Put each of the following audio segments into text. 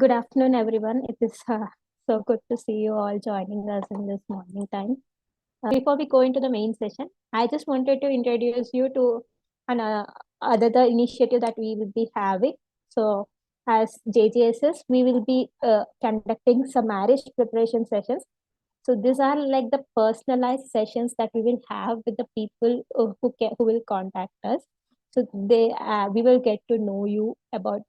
Good afternoon, everyone. It is so good to see you all joining us in this morning time. Before we go into the main session, I just wanted to introduce you to another initiative that we will be having. So, as JJSS, we will be conducting some marriage preparation sessions. So these are like the personalized sessions that we will have with the people who will contact us. So we will get to know you about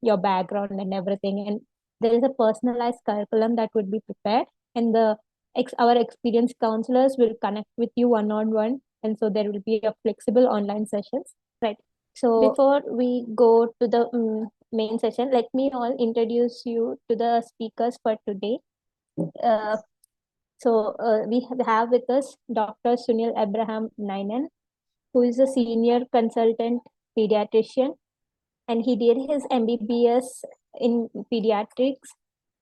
your background and everything, and there is a personalized curriculum that would be prepared, and our experienced counselors will connect with you one on one, and so there will be a flexible online sessions, right? So before we go to the main session, let me all introduce you to the speakers for today. Uh, we have with us Dr. Sunil Abraham Ninan, who is a senior consultant pediatrician, and he did his MBBS in pediatrics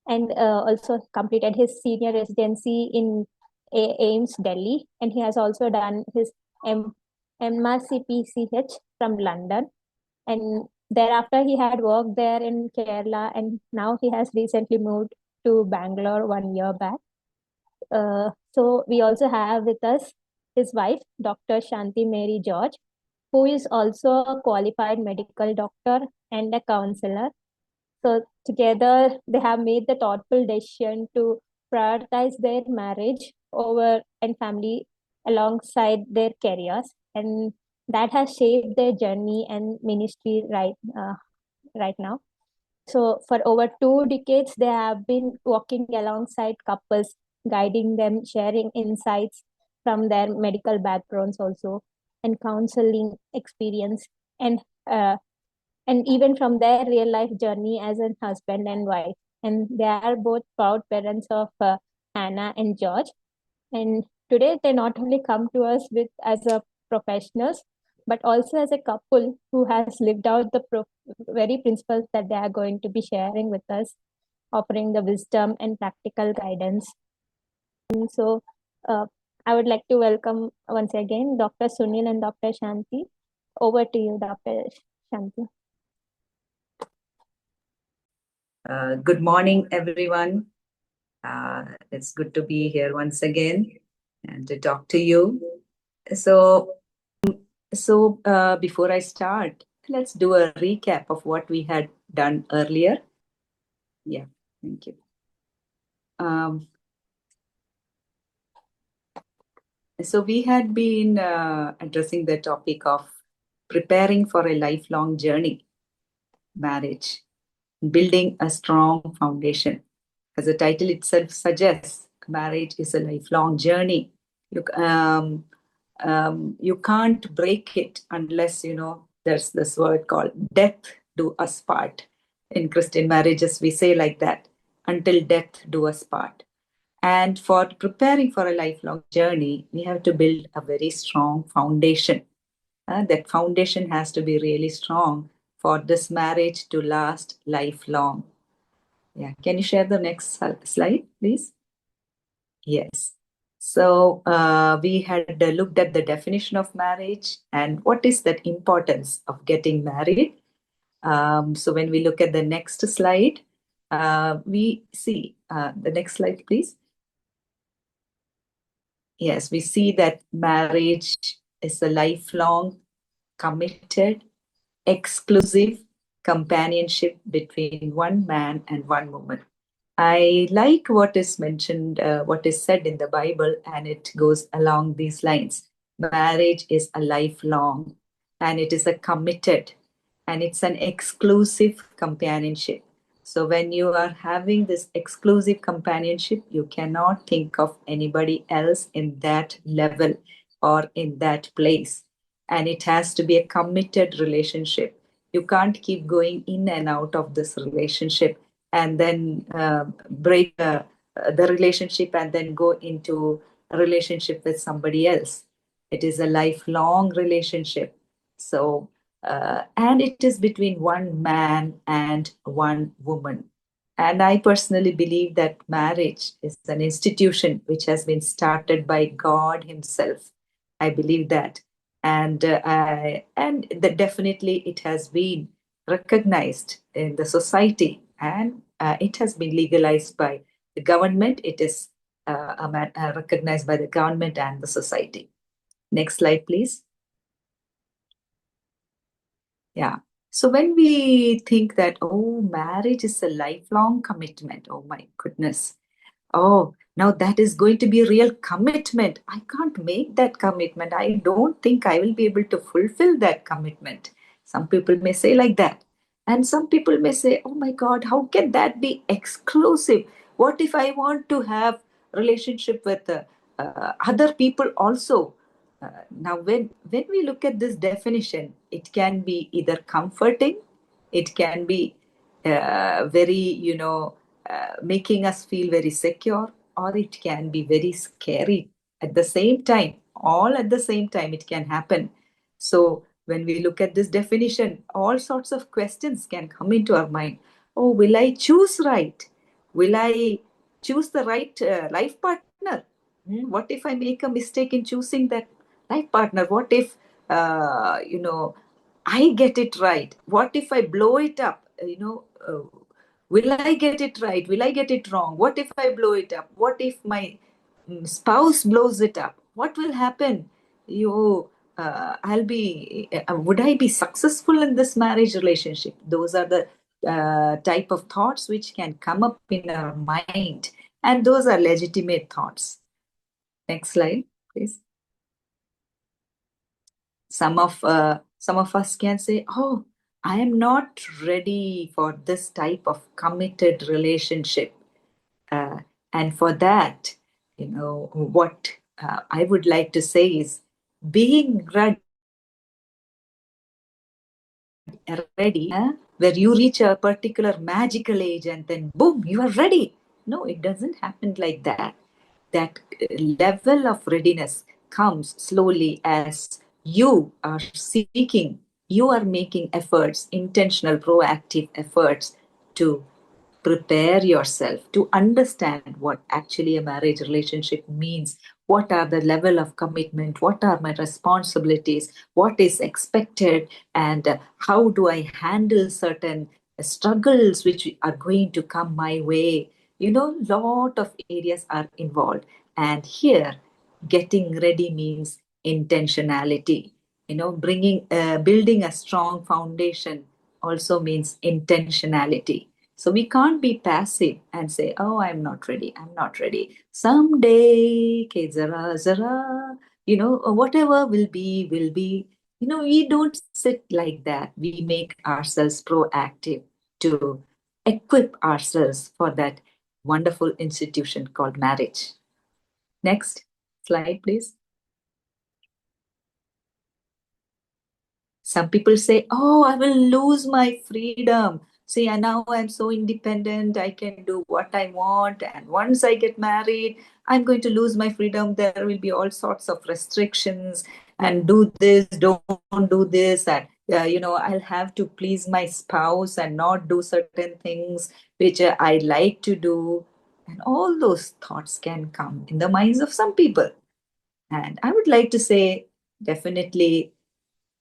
and also completed his senior residency in AIIMS Delhi, and he has also done his MRCPCH from London, and thereafter he had worked there in Kerala, and now he has recently moved to Bangalore 1 year back. So we also have with us his wife, Dr. Shanti Mary George, who is also a qualified medical doctor and a counselor. So together they have made the thoughtful decision to prioritize their marriage over and family alongside their careers, and that has shaped their journey and ministry right now. So for over 2 decades, they have been walking alongside couples, guiding them, sharing insights from their medical backgrounds also, and counseling experience, and uh, and even from their real life journey as a husband and wife. And they are both proud parents of Hannah and George. And today they not only come to us with as a professionals, but also as a couple who has lived out the very principles that they are going to be sharing with us, offering the wisdom and practical guidance. And so I would like to welcome once again Dr. Sunil and Dr. Shanti. Over to you, Dr. Shanti. Good morning, everyone. It's good to be here once again and to talk to you. So before I start, let's do a recap of what we had done earlier. Yeah, thank you. So we had been addressing the topic of preparing for a lifelong journey, marriage, building a strong foundation. As the title itself suggests, marriage is a lifelong journey. You can't break it unless, there's this word called death do us part. In Christian marriages, we say like that, until death do us part. And for preparing for a lifelong journey, we have to build a very strong foundation. That foundation has to be really strong for this marriage to last lifelong. Yeah, can you share the next slide, please? Yes. So we had looked at the definition of marriage and what is that importance of getting married. So when we look at the next slide, we see the next slide, please. Yes, we see that marriage is a lifelong, committed, exclusive companionship between one man and one woman. I like what is mentioned, what is said in the Bible, and it goes along these lines. Marriage is a lifelong, and it is a committed, and it's an exclusive companionship. So when you are having this exclusive companionship, you cannot think of anybody else in that level or in that place. And it has to be a committed relationship. You can't keep going in and out of this relationship and then break the relationship and then go into a relationship with somebody else. It is a lifelong relationship. So, and it is between one man and one woman. And I personally believe that marriage is an institution which has been started by God Himself. I believe that. And that definitely it has been recognized in the society and it has been legalized by the government. It is recognized by the government and the society. Next slide, please. Yeah. So when we think that, oh, marriage is a lifelong commitment, oh my goodness. Oh, now that is going to be a real commitment. I can't make that commitment. I don't think I will be able to fulfill that commitment. Some people may say like that. And some people may say, oh my God, how can that be exclusive? What if I want to have relationship with other people also? Now, when we look at this definition, it can be either comforting, it can be very, making us feel very secure, or it can be very scary at the same time. All at the same time, it can happen. So, when we look at this definition, all sorts of questions can come into our mind. Oh, will I choose right? Will I choose the right life partner? What if I make a mistake in choosing that life partner? What if, I get it right? What if I blow it up? Will I get it right? Will I get it wrong? What if I blow it up? What if my spouse blows it up? What will happen? Would I be successful in this marriage relationship? Those are the type of thoughts which can come up in our mind, and those are legitimate thoughts. Next slide, please. Some of us can say, oh, I am not ready for this type of committed relationship. And for that, what I would like to say is being ready, where you reach a particular magical age and then boom, you are ready. No, it doesn't happen like that. That level of readiness comes slowly as you are seeking, you are making efforts, intentional, proactive efforts to prepare yourself to understand what actually a marriage relationship means. What are the level of commitment? What are my responsibilities? What is expected? And how do I handle certain struggles which are going to come my way? Lot of areas are involved. And here, getting ready means intentionality. Building a strong foundation also means intentionality. So we can't be passive and say, oh, I'm not ready. I'm not ready. Someday, ke zara, whatever will be, will be. We don't sit like that. We make ourselves proactive to equip ourselves for that wonderful institution called marriage. Next slide, please. Some people say, oh, I will lose my freedom. See, and now I'm so independent. I can do what I want. And once I get married, I'm going to lose my freedom. There will be all sorts of restrictions and do this, don't do this. And, I'll have to please my spouse and not do certain things which I like to do. And all those thoughts can come in the minds of some people. And I would like to say, definitely,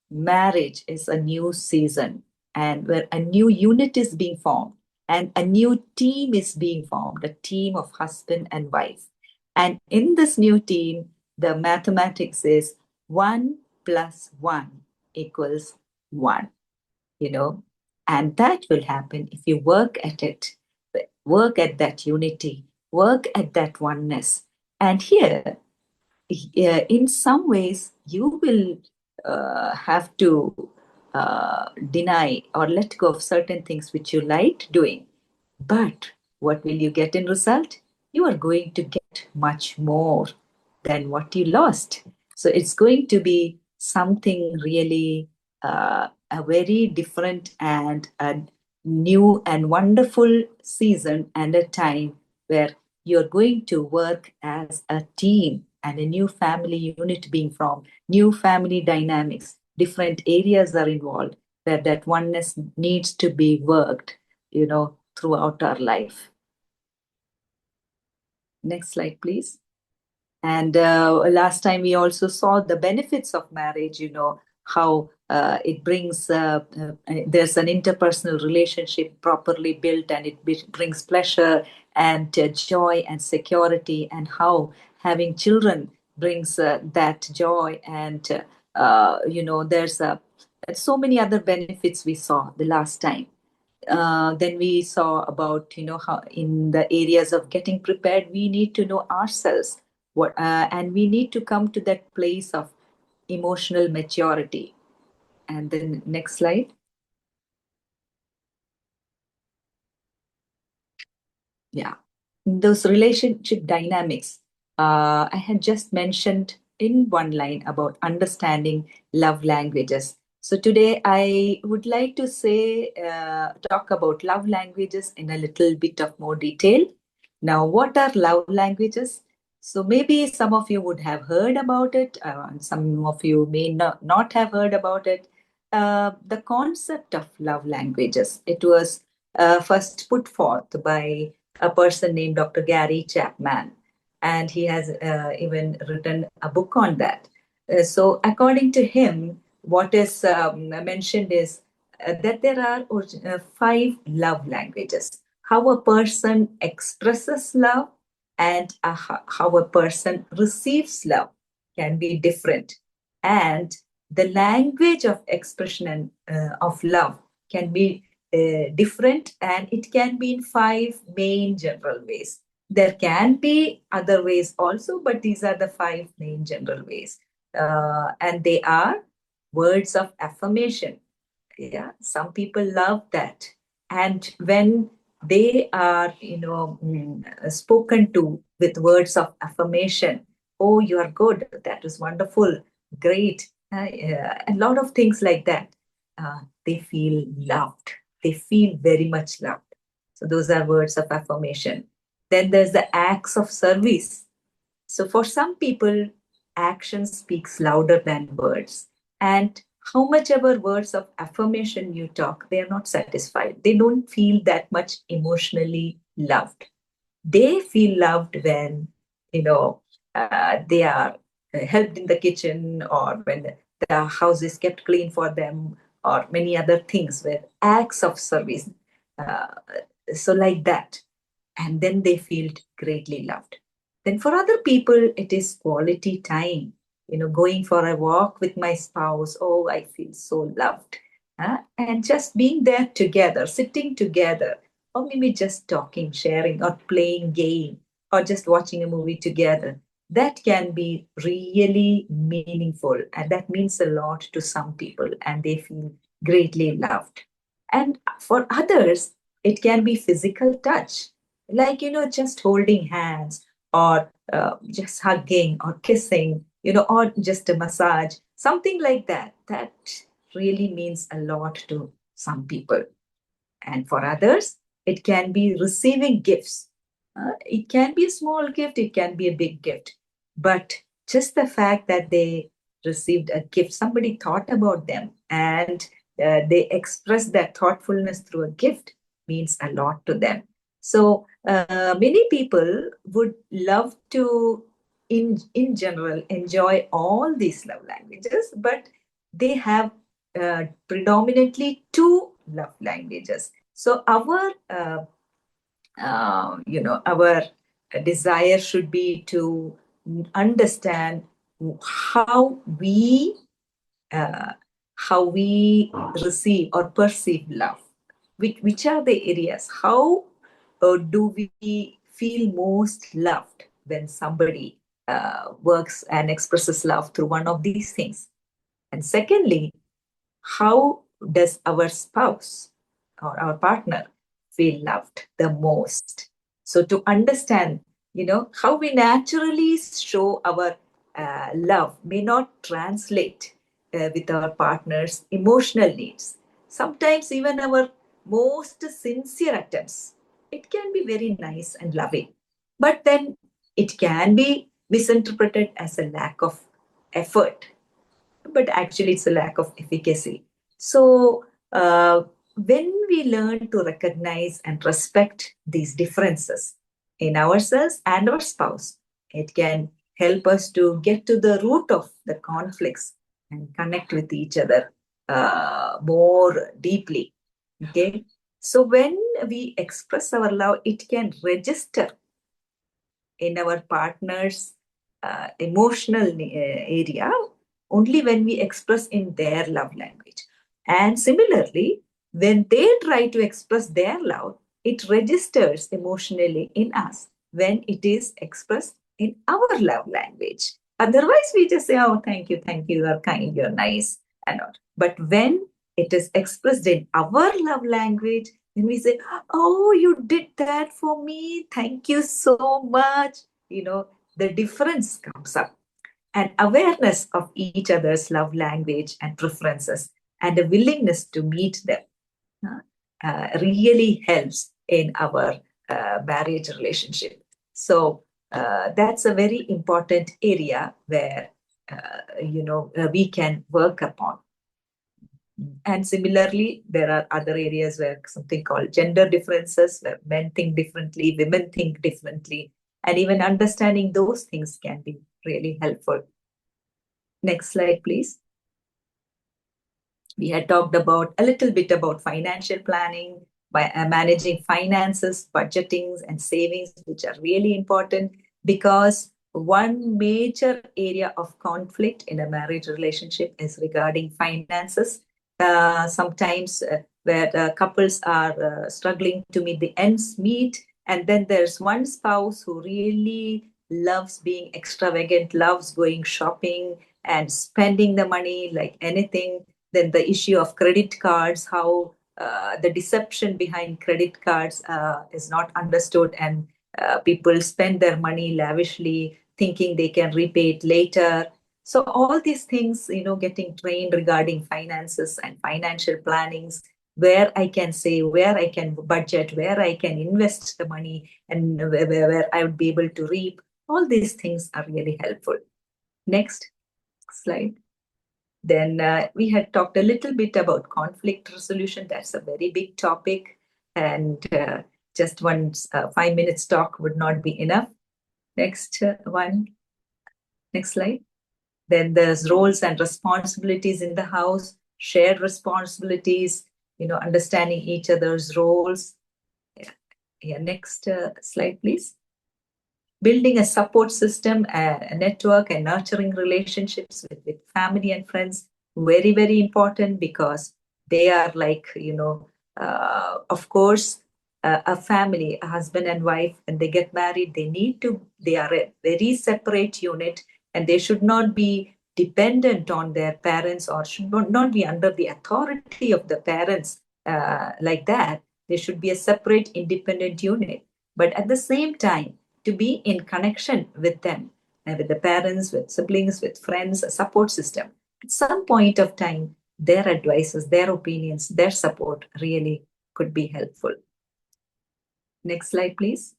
marriage is a new season and where a new unit is being formed and a new team is being formed, a team of husband and wife. And in this new team, the mathematics is 1 plus 1 equals 1, and that will happen if you work at it, work at that unity, work at that oneness. And here, in some ways, you will have to deny or let go of certain things which you liked doing. But what will you get in result? You are going to get much more than what you lost. So it's going to be something really a very different and a new and wonderful season and a time where you're going to work as a team and a new family unit being formed, new family dynamics, different areas are involved where that oneness needs to be worked, throughout our life. Next slide, please. And last time we also saw the benefits of marriage, how It brings, there's an interpersonal relationship properly built, and it brings pleasure and joy and security, and how having children brings that joy. And, there's so many other benefits we saw the last time. Then we saw about, how in the areas of getting prepared, we need to know ourselves, and we need to come to that place of emotional maturity. And then next slide. Yeah. Those relationship dynamics, I had just mentioned in one line about understanding love languages. So today I would like to talk about love languages in a little bit of more detail. Now, what are love languages? So maybe some of you would have heard about it, and some of you may not have heard about it. The concept of love languages, it was first put forth by a person named Dr. Gary Chapman, and he has even written a book on that. So, according to him, what is mentioned is that there are five love languages. How a person expresses love and how a person receives love can be different. And the language of expression and of love can be different, and it can be in five main general ways. There can be other ways also, but these are the five main general ways. And they are words of affirmation. Yeah, some people love that. And when they are, spoken to with words of affirmation, oh, you are good, that is wonderful, great, a lot of things like that, they feel loved. They feel very much loved. So those are words of affirmation. Then there's the acts of service. So for some people, action speaks louder than words. And how much ever words of affirmation you talk, they are not satisfied. They don't feel that much emotionally loved. They feel loved when, they are helped in the kitchen, or when the house is kept clean for them, or many other things where acts of service. Uh, so like that, and then they feel greatly loved. Then for other people, it is quality time. Going for a walk with my spouse. Oh, I feel so loved. And just being there together, sitting together, or maybe just talking, sharing, or playing game, or just watching a movie together. That can be really meaningful, and that means a lot to some people, and they feel greatly loved. And for others, it can be physical touch, like, just holding hands, or just hugging or kissing, or just a massage, something like that. That really means a lot to some people. And for others, it can be receiving gifts. It can be a small gift, it can be a big gift. But just the fact that they received a gift, somebody thought about them, and they expressed that thoughtfulness through a gift, means a lot to them. So many people would love to, in general, enjoy all these love languages, but they have predominantly two love languages. So our desire should be to understand how we uh, how we receive or perceive love. Which are the areas? How do we feel most loved when somebody works and expresses love through one of these things? And secondly, how does our spouse or our partner feel loved the most? So to understand, how we naturally show our love may not translate with our partner's emotional needs. Sometimes even our most sincere attempts, it can be very nice and loving, but then it can be misinterpreted as a lack of effort, but actually it's a lack of efficacy. So, when we learn to recognize and respect these differences in ourselves and our spouse, it can help us to get to the root of the conflicts and connect with each other. more deeply. Okay. So when we express our love, it can register in our partner's emotional area only when we express in their love language. And similarly, when they try to express their love, it registers emotionally in us when it is expressed in our love language. Otherwise, we just say, oh, thank you, you're kind, you're nice, and all. But when it is expressed in our love language, then we say, oh, you did that for me. Thank you so much. The difference comes up. And awareness of each other's love language and preferences and a willingness to meet them really helps in our marriage relationship. So that's a very important area where we can work upon. And similarly, there are other areas where something called gender differences, where men think differently, women think differently, and even understanding those things can be really helpful. Next slide, please. We had talked about a little bit about financial planning, by managing finances, budgetings, and savings, which are really important because one major area of conflict in a marriage relationship is regarding finances. Sometimes where couples are struggling to meet the ends meet, and then there's one spouse who really loves being extravagant, loves going shopping and spending the money like anything. Then the issue of credit cards, how the deception behind credit cards is not understood, and people spend their money lavishly thinking they can repay it later. So all these things, getting trained regarding finances and financial plannings, where I can say, where I can budget, where I can invest the money, and where I would be able to reap. All these things are really helpful. Next slide. Then we had talked a little bit about conflict resolution. That's a very big topic. And just one 5 minutes talk would not be enough. Next one. Next slide. Then there's roles and responsibilities in the house, shared responsibilities, understanding each other's roles. Yeah. Next slide, please. Building a support system, a network, and nurturing relationships with family and friends, very, very important because they are like, of course, a family, a husband and wife, when they get married, they are a very separate unit, and they should not be dependent on their parents or should not be under the authority of the parents like that. They should be a separate, independent unit. But at the same time, to be in connection with them, with the parents, with siblings, with friends, a support system. At some point of time, their advices, their opinions, their support really could be helpful. Next slide, please.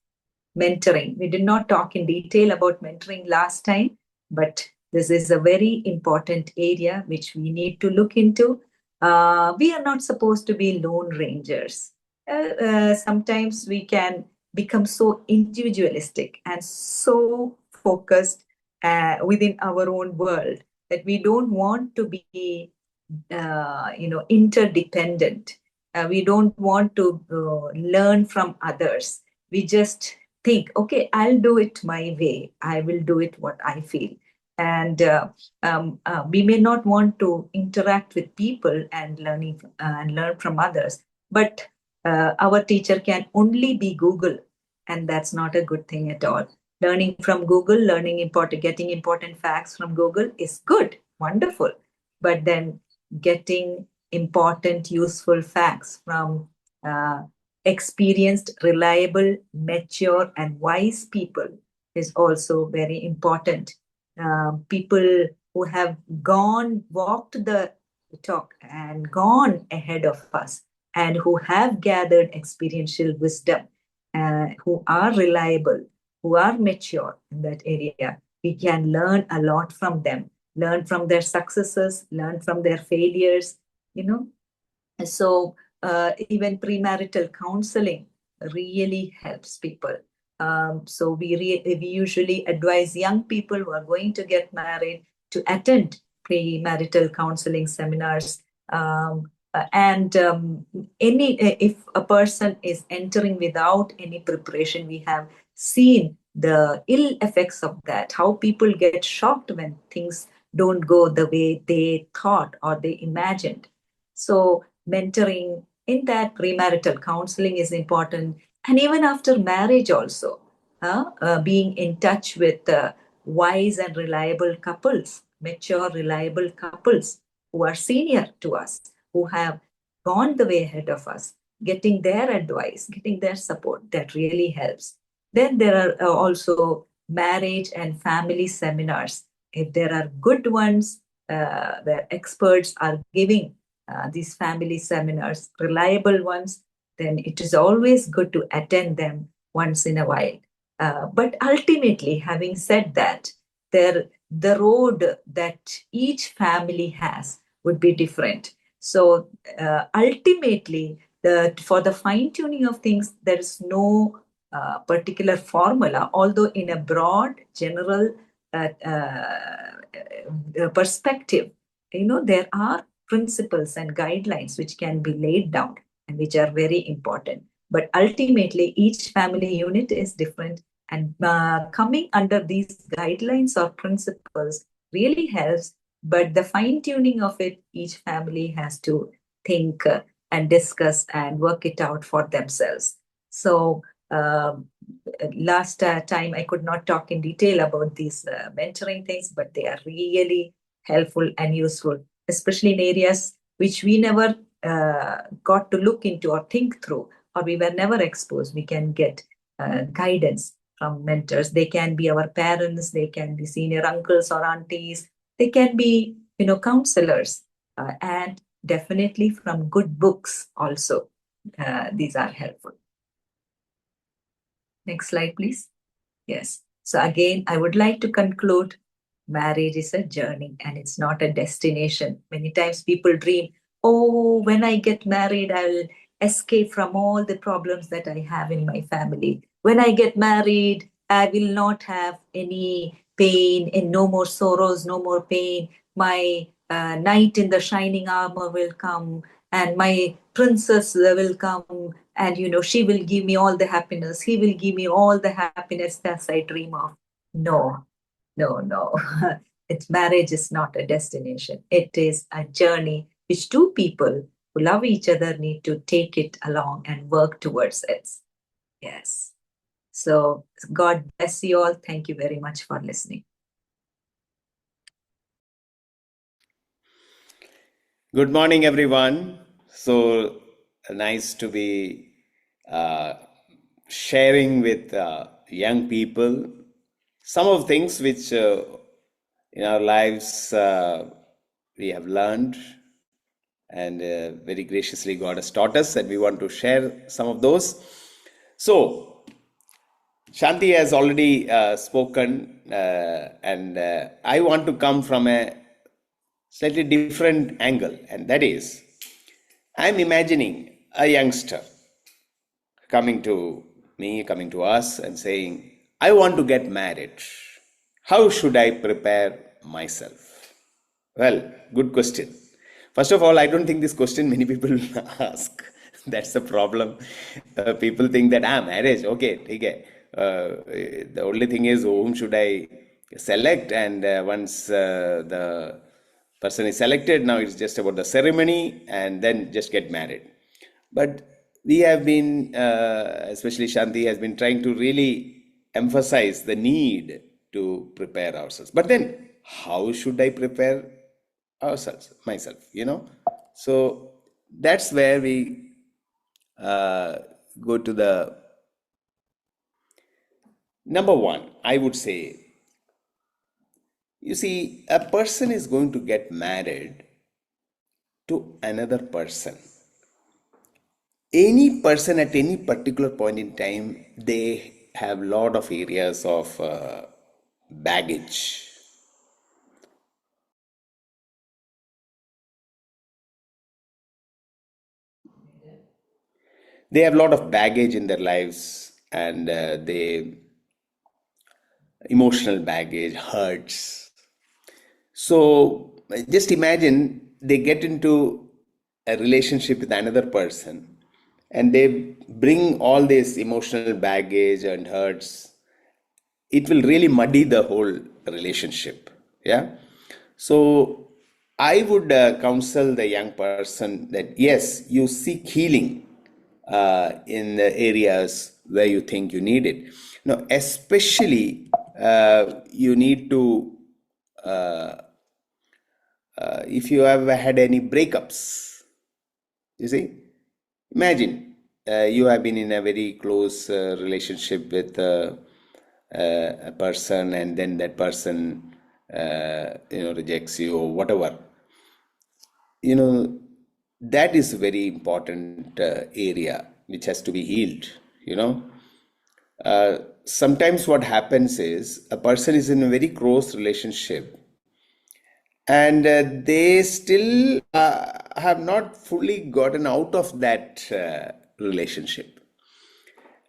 Mentoring. We did not talk in detail about mentoring last time, but this is a very important area which we need to look into. We are not supposed to be lone rangers. Sometimes we can become so individualistic and so focused within our own world that we don't want to be interdependent. We don't want to learn from others. We just think, okay, I'll do it my way. I will do it what I feel. And we may not want to interact with people and learn from others. But our teacher can only be Google, and that's not a good thing at all. Learning from Google, getting important facts from Google is good, wonderful. But then getting important, useful facts from experienced, reliable, mature, and wise people is also very important. People who have walked the talk and gone ahead of us, and who have gathered experiential wisdom, who are reliable, who are mature in that area. We can learn a lot from them, learn from their successes, learn from their failures, So even premarital counseling really helps people. So we usually advise young people who are going to get married to attend premarital counseling seminars And if a person is entering without any preparation, we have seen the ill effects of that, how people get shocked when things don't go the way they thought or they imagined. So mentoring in that premarital counseling is important, and even after marriage also, being in touch with wise and reliable couples, mature, reliable couples who are senior to us, who have gone the way ahead of us, getting their advice, getting their support, that really helps. Then there are also marriage and family seminars. If there are good ones where experts are giving these family seminars, reliable ones, then it is always good to attend them once in a while. But ultimately, having said that, the road that each family has would be different. So ultimately, for the fine tuning of things, there is no particular formula, although in a broad, general perspective, there are principles and guidelines which can be laid down and which are very important. But ultimately, each family unit is different, and coming under these guidelines or principles really helps. But the fine tuning of it, each family has to think and discuss and work it out for themselves. So, last time I could not talk in detail about these mentoring things, but they are really helpful and useful, especially in areas which we never got to look into or think through, or we were never exposed. We can get guidance from mentors. They can be our parents, they can be senior uncles or aunties, they can be, counselors, and definitely from good books also. These are helpful. Next slide, please. Yes. So again, I would like to conclude, marriage is a journey and it's not a destination. Many times people dream, oh, when I get married, I'll escape from all the problems that I have in my family. When I get married, I will not have any pain and no more sorrows, no more pain. My knight in the shining armor will come, and my princess will come, and she will give me all the happiness, he will give me all the happiness that I dream of. No, no. It's marriage is not a destination, it is a journey which two people who love each other need to take it along and work towards it. Yes. So God bless you all. Thank you very much for listening. Good morning, everyone. So nice to be sharing with young people some of things which in our lives we have learned, and very graciously God has taught us, and we want to share some of those. So Shanti has already spoken, and I want to come from a slightly different angle, and that is, I'm imagining a youngster coming to me, coming to us, and saying, I want to get married. How should I prepare myself? Well, good question. First of all, I don't think this question many people ask. That's the problem. People think that, marriage, okay, okay. The only thing is, whom should I select? And once the person is selected, now it's just about the ceremony and then just get married. But we have been, especially Shanti, has been trying to really emphasize the need to prepare ourselves. But then, how should I prepare myself? So that's where we go to the number one. I would say, you see, a person is going to get married to another person. Any person at any particular point in time, they have a lot of areas of baggage. They have a lot of baggage in their lives, and emotional baggage, hurts. So just imagine they get into a relationship with another person, and they bring all this emotional baggage and hurts, it will really muddy the whole relationship. Yeah. So I would counsel the young person that yes, you seek healing in the areas where you think you need it. Now, especially you need to, if you have had any breakups, you see, imagine you have been in a very close relationship with a person, and then that person, rejects you or whatever. That is a very important area which has to be healed. Sometimes what happens is a person is in a very close relationship, and they still have not fully gotten out of that relationship.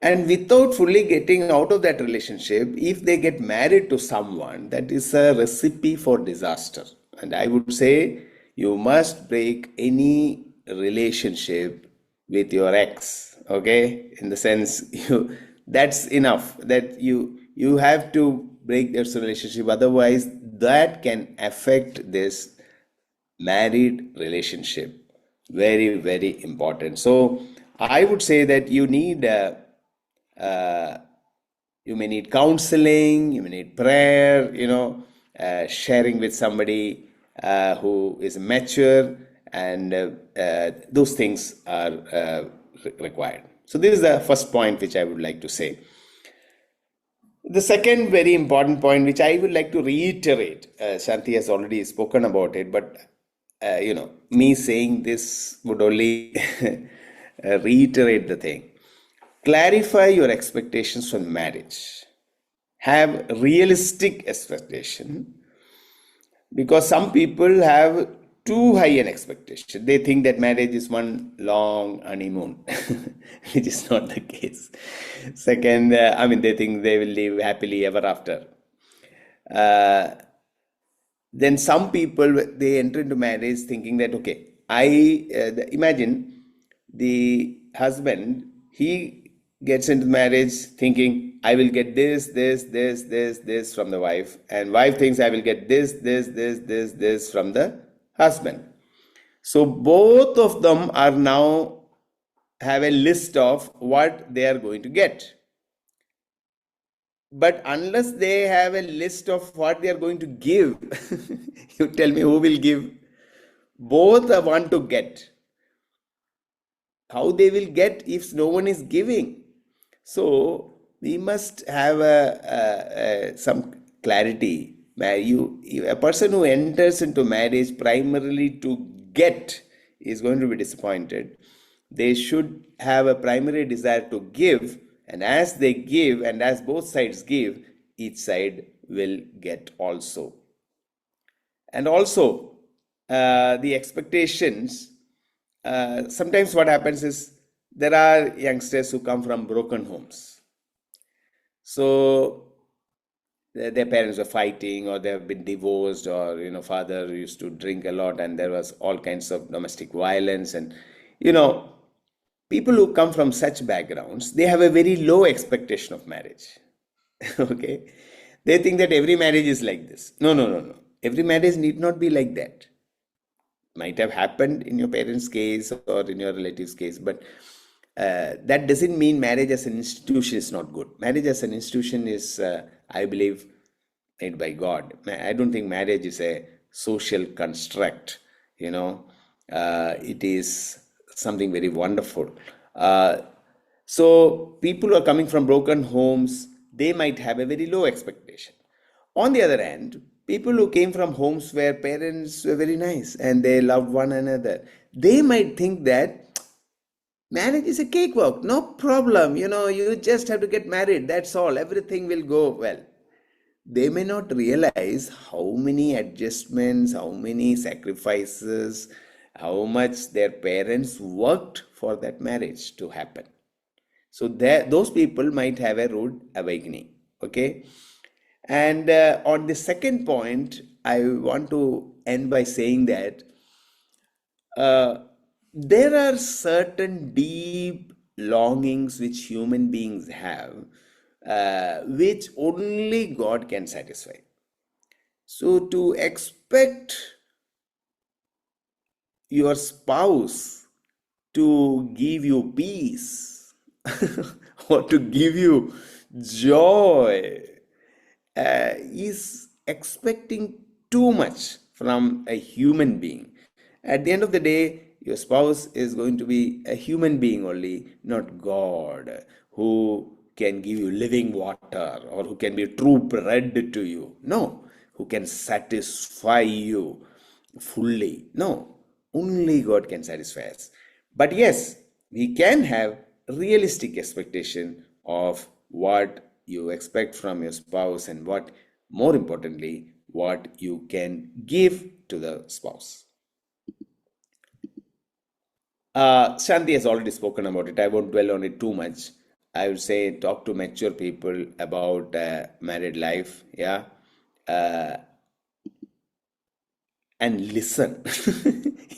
And without fully getting out of that relationship, if they get married to someone, that is a recipe for disaster. And I would say you must break any relationship with your ex, okay? In the sense, that's enough, that you have to break this relationship. Otherwise, that can affect this married relationship. Very, very important. So I would say that you need you may need counseling, you may need prayer, sharing with somebody who is mature, and those things are required. So this is the first point which I would like to say. The second very important point which I would like to reiterate, Shanti has already spoken about it, but me saying this would only reiterate the thing. Clarify your expectations from marriage. Have realistic expectation, because some people have too high an expectation. They think that marriage is one long honeymoon, which is not the case. Second, they think they will live happily ever after. Then some people, they enter into marriage thinking that, okay, imagine the husband, he gets into marriage thinking, I will get this from the wife, and wife thinks I will get this from the husband. So both of them are now have a list of what they are going to get. But unless they have a list of what they are going to give, you tell me who will give? Both want to get. How they will get if no one is giving? So we must have some clarity. A person who enters into marriage primarily to get is going to be disappointed. They should have a primary desire to give, and as they give, and as both sides give, each side will get also. And also, the expectations, sometimes what happens is there are youngsters who come from broken homes. So their parents are fighting, or they have been divorced, or father used to drink a lot, and there was all kinds of domestic violence. And people who come from such backgrounds, they have a very low expectation of marriage. Okay, they think that every marriage is like this. No. Every marriage need not be like that. Might have happened in your parents' case or in your relatives' case, but that doesn't mean marriage as an institution is not good. Marriage as an institution is, I believe, made by God. I don't think marriage is a social construct. It is something very wonderful. So people who are coming from broken homes, they might have a very low expectation. On the other hand, people who came from homes where parents were very nice and they loved one another, they might think that marriage is a cakewalk, no problem. You just have to get married. That's all. Everything will go well. They may not realize how many adjustments, how many sacrifices, how much their parents worked for that marriage to happen. So those people might have a rude awakening. Okay. And on the second point, I want to end by saying that there are certain deep longings which human beings have, which only God can satisfy. So to expect your spouse to give you peace or to give you joy is expecting too much from a human being. At the end of the day, your spouse is going to be a human being only, not God, who can give you living water or who can be true bread to you. No, who can satisfy you fully. No, only God can satisfy us. But yes, we can have realistic expectation of what you expect from your spouse and what, more importantly, what you can give to the spouse. Shanti has already spoken about it. I won't dwell on it too much. I would say talk to mature people about married life, yeah, and listen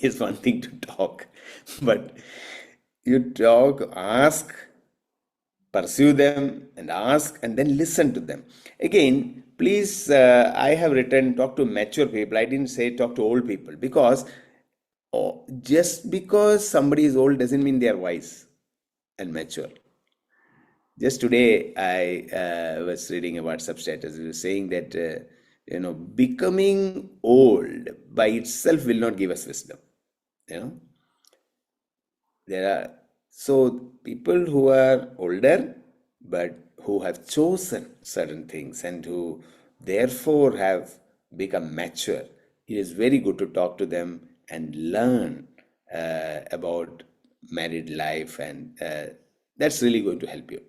is one thing to talk, but you talk, ask, pursue them, and ask, and then listen to them. Again, please, I have written talk to mature people. I didn't say talk to old people because just because somebody is old doesn't mean they are wise and mature. Just today, I was reading a WhatsApp status. It was saying that becoming old by itself will not give us wisdom. There are so people who are older, but who have chosen certain things and who therefore have become mature. It is very good to talk to them and learn about married life, and that's really going to help you.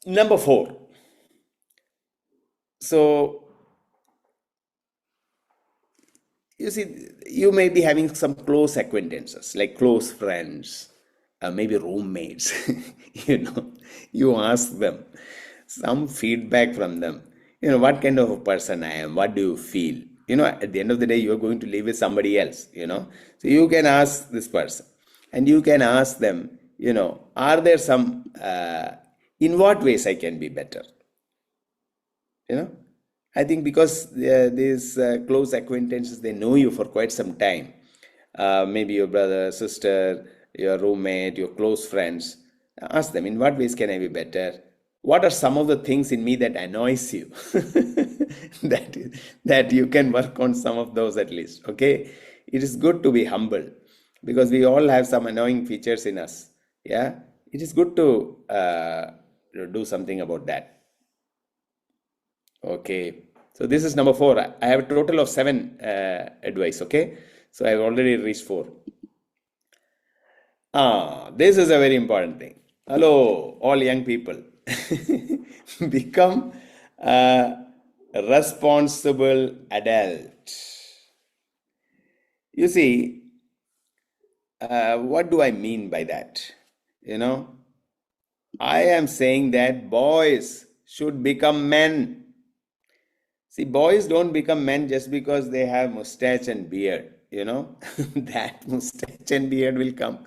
Number 4. So, you see, you may be having some close acquaintances, like close friends, maybe roommates. You ask them some feedback from them. What kind of a person I am? What do you feel? At the end of the day, you are going to live with somebody else. So you can ask this person, and you can ask them. Are there some? In what ways I can be better? I think because these close acquaintances, they know you for quite some time. Maybe your brother, sister, your roommate, your close friends. Ask them, in what ways can I be better? What are some of the things in me that annoys you? that you can work on some of those at least. Okay, it is good to be humble because we all have some annoying features in us. Yeah, it is good to do something about that. Okay, so this is number 4. I have a total of 7 advice. Okay, so I've already reached 4. This is a very important thing. Hello, all young people. Become a responsible adult. You see, what do I mean by that? I am saying that boys should become men. See, boys don't become men just because they have mustache and beard. That mustache and beard will come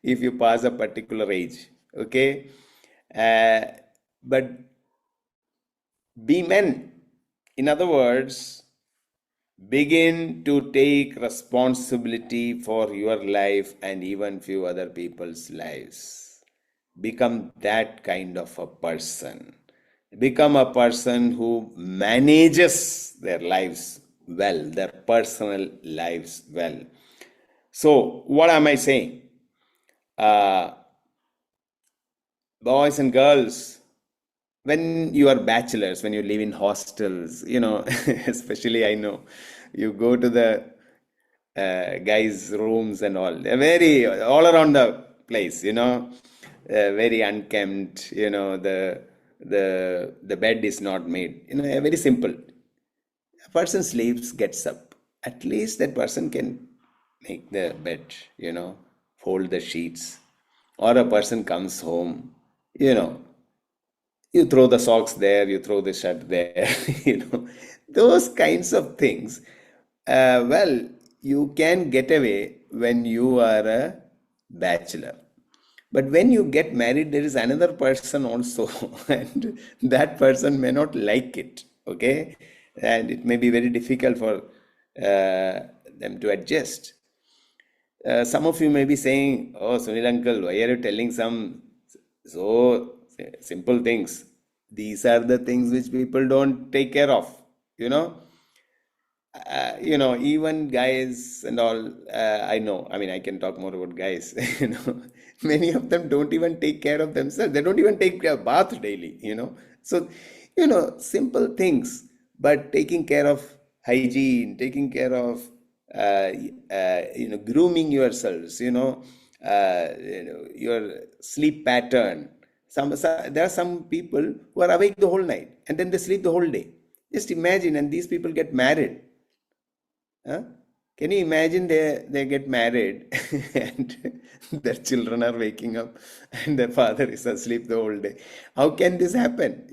if you pass a particular age. Okay, but be men. In other words, begin to take responsibility for your life and even few other people's lives. Become that kind of a person. Become a person who manages their lives well, their personal lives well. So, what am I saying? Boys and girls, when you are bachelors, when you live in hostels, especially I know, you go to the guys' rooms and all. They're very, all around the place, very unkempt, the bed is not made, very simple. A person sleeps, gets up. At least that person can make the bed, fold the sheets. Or a person comes home, you throw the socks there, you throw the shirt there, those kinds of things. Well, you can get away when you are a bachelor. But when you get married, there is another person also, and that person may not like it, okay? And it may be very difficult for them to adjust. Some of you may be saying, "Oh, Sunil uncle, why are you telling some so simple things? These are the things which people don't take care of, you know." Even guys and all, I know, I mean, I can talk more about guys, many of them don't even take care of themselves. They don't even take a bath daily. So, simple things, but taking care of hygiene, taking care of, grooming yourselves, your sleep pattern. There are some people who are awake the whole night and then they sleep the whole day. Just imagine, and these people get married. Huh? Can you imagine they get married and their children are waking up and their father is asleep the whole day? How can this happen?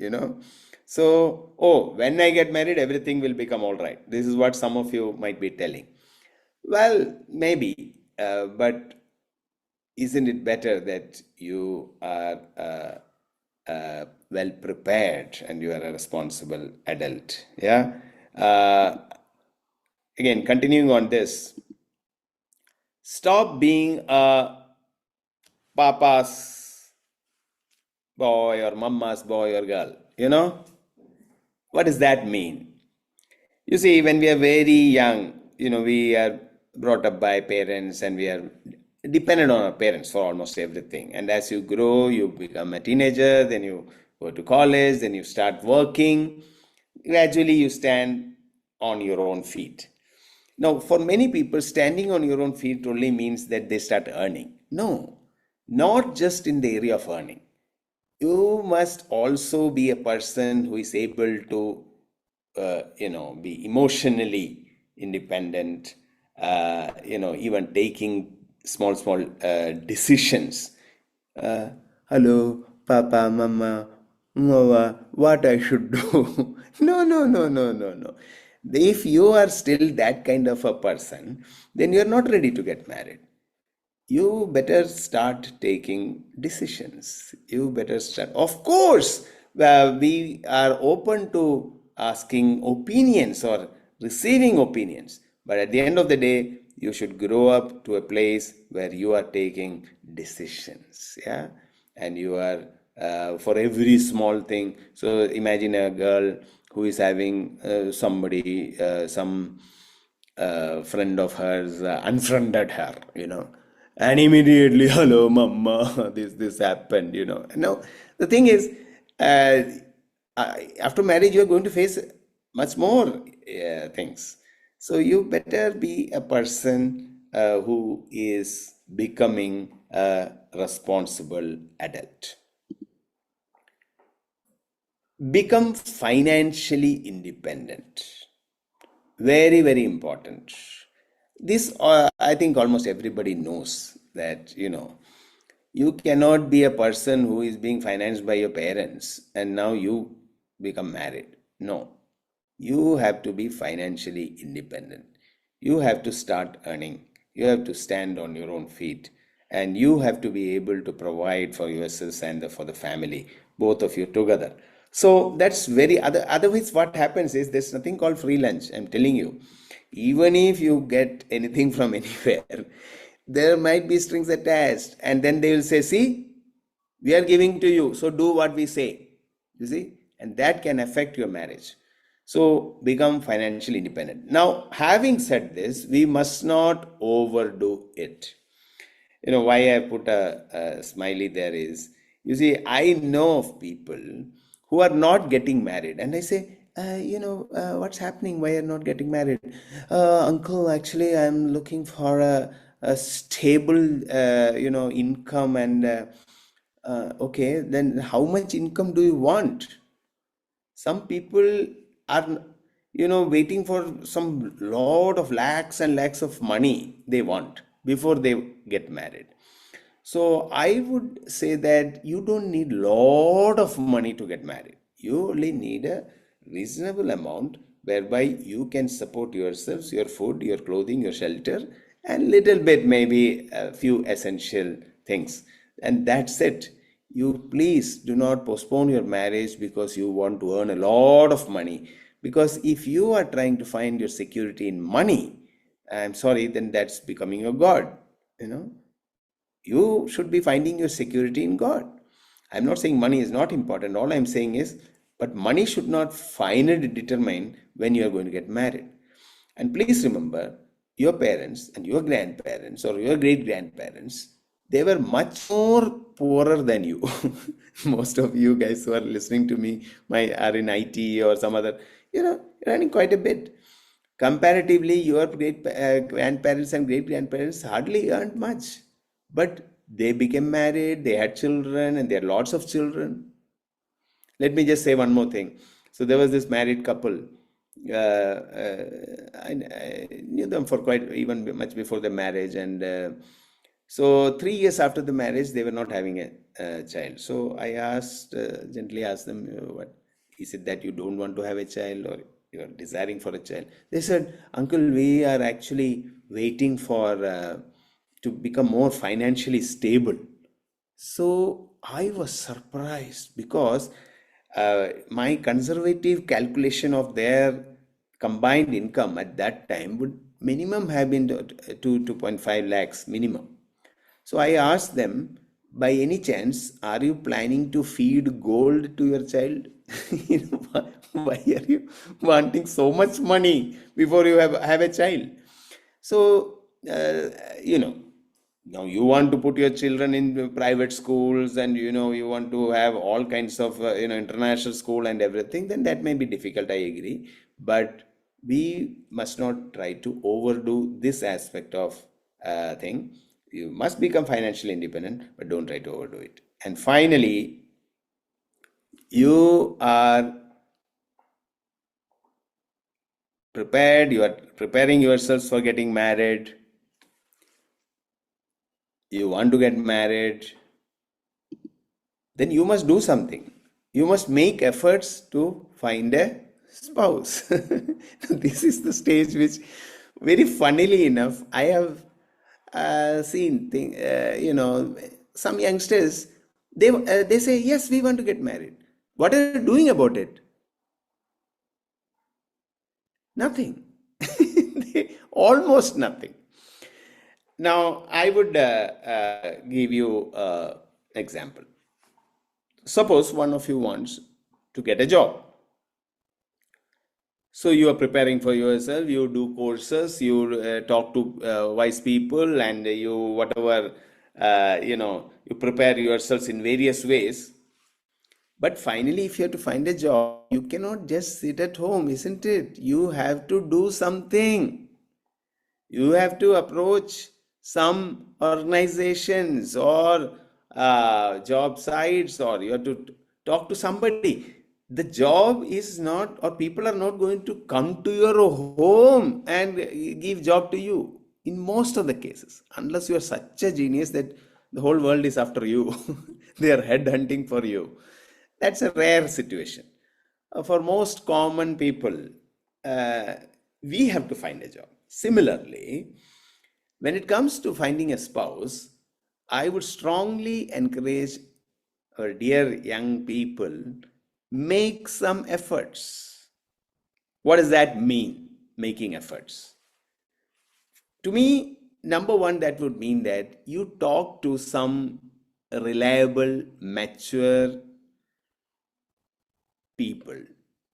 So, when I get married, everything will become all right. This is what some of you might be telling. Well, maybe, but isn't it better that you are well prepared and you are a responsible adult? Yeah. Again, continuing on this, stop being a papa's boy or mama's boy or girl. What does that mean? You see, when we are very young, we are brought up by parents and we are dependent on our parents for almost everything. And as you grow, you become a teenager, then you go to college, then you start working. Gradually, you stand on your own feet. Now, for many people, standing on your own feet only means that they start earning. No, not just in the area of earning. You must also be a person who is able to, be emotionally independent, even taking small decisions. Hello, Papa, Mama, what I should do? No. If you are still that kind of a person, then you're not ready to get married. You better start taking decisions. You better start. Of course, we are open to asking opinions or receiving opinions. But at the end of the day, you should grow up to a place where you are taking decisions. Yeah. And you are for every small thing. So imagine a girl who is having some friend of hers unfriended her, and immediately, hello, mama, this happened, Now, the thing is, after marriage, you are going to face much more things. So you better be a person who is becoming a responsible adult. Become financially independent. Very, very important. This, I think almost everybody knows that, you cannot be a person who is being financed by your parents and now you become married. No, you have to be financially independent. You have to start earning. You have to stand on your own feet. And you have to be able to provide for yourselves and for the family, both of you together. So that's otherwise what happens is there's nothing called free lunch. I'm telling you, even if you get anything from anywhere, there might be strings attached. And then they will say, see, we are giving to you, so do what we say. You see? And that can affect your marriage. So become financially independent. Now, having said this, we must not overdo it. Why I put a smiley there is, you see, I know of people who are not getting married. And I say, what's happening? Why are you not getting married? Uncle, actually, I'm looking for a stable, income. And okay, then how much income do you want? Some people are, waiting for some lot of lakhs and lakhs of money they want before they get married. So I would say that you don't need lot of money to get married. You only need a reasonable amount whereby you can support yourselves, your food, your clothing, your shelter, and little bit maybe a few essential things. And that's it. You please do not postpone your marriage because you want to earn a lot of money. Because if you are trying to find your security in money, I'm sorry, then that's becoming your God. You should be finding your security in God. I'm not saying money is not important. All I'm saying is, but money should not finally determine when you are going to get married. And please remember, your parents and your grandparents or your great grandparents, they were much more poorer than you. Most of you guys who are listening to me are in IT or some other, earning quite a bit. Comparatively, your great grandparents and great grandparents hardly earned much, but they became married, they had children, and they had lots of children. Let me just say one more thing. So there was this married couple. I knew them for quite even much before the marriage, and so 3 years after the marriage, they were not having a child. So I gently asked them, what is it that you don't want to have a child, or you are desiring for a child? They said, Uncle, we are actually waiting for to become more financially stable. So I was surprised because my conservative calculation of their combined income at that time would minimum have been 2.5 lakhs minimum. So I asked them, by any chance, are you planning to feed gold to your child? Why are you wanting so much money before you have a child? So, now you want to put your children in private schools, and you want to have all kinds of international school and everything, then that may be difficult, I agree. But we must not try to overdo this aspect of thing. You must become financially independent, but don't try to overdo it. And finally, you are prepared, you are preparing yourselves for getting married. You want to get married, then you must do something. You must make efforts to find a spouse. This is the stage which, very funnily enough, I have seen some youngsters, they say, yes, we want to get married. What are you doing about it? Nothing. Almost nothing. Now, I would give you an example. Suppose one of you wants to get a job. So you are preparing for yourself, you do courses, you talk to wise people, and you whatever, you prepare yourselves in various ways. But finally, if you have to find a job, you cannot just sit at home, isn't it? You have to do something. You have to approach some organizations or job sites, or you have to talk to somebody. The job is not, or people are not going to come to your home and give job to you in most of the cases, unless you are such a genius that the whole world is after you. They are headhunting for you. That's a rare situation. For most common people, we have to find a job. Similarly, when it comes to finding a spouse, I would strongly encourage our dear young people, make some efforts. What does that mean, making efforts? To me, number one, that would mean that you talk to some reliable, mature people,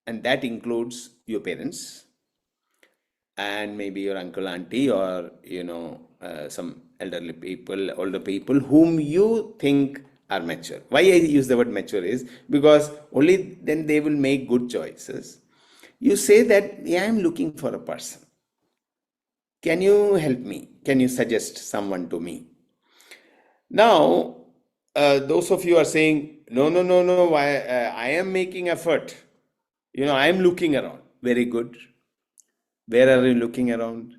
and that includes your parents and maybe your uncle, auntie, or some older people whom you think are mature. Why I use the word mature is because only then they will make good choices. You say that, yeah, I'm looking for a person. Can you help me? Can you suggest someone to me? Now, those of you are saying, no, I am making effort. I am looking around. Very good. Where are you looking around?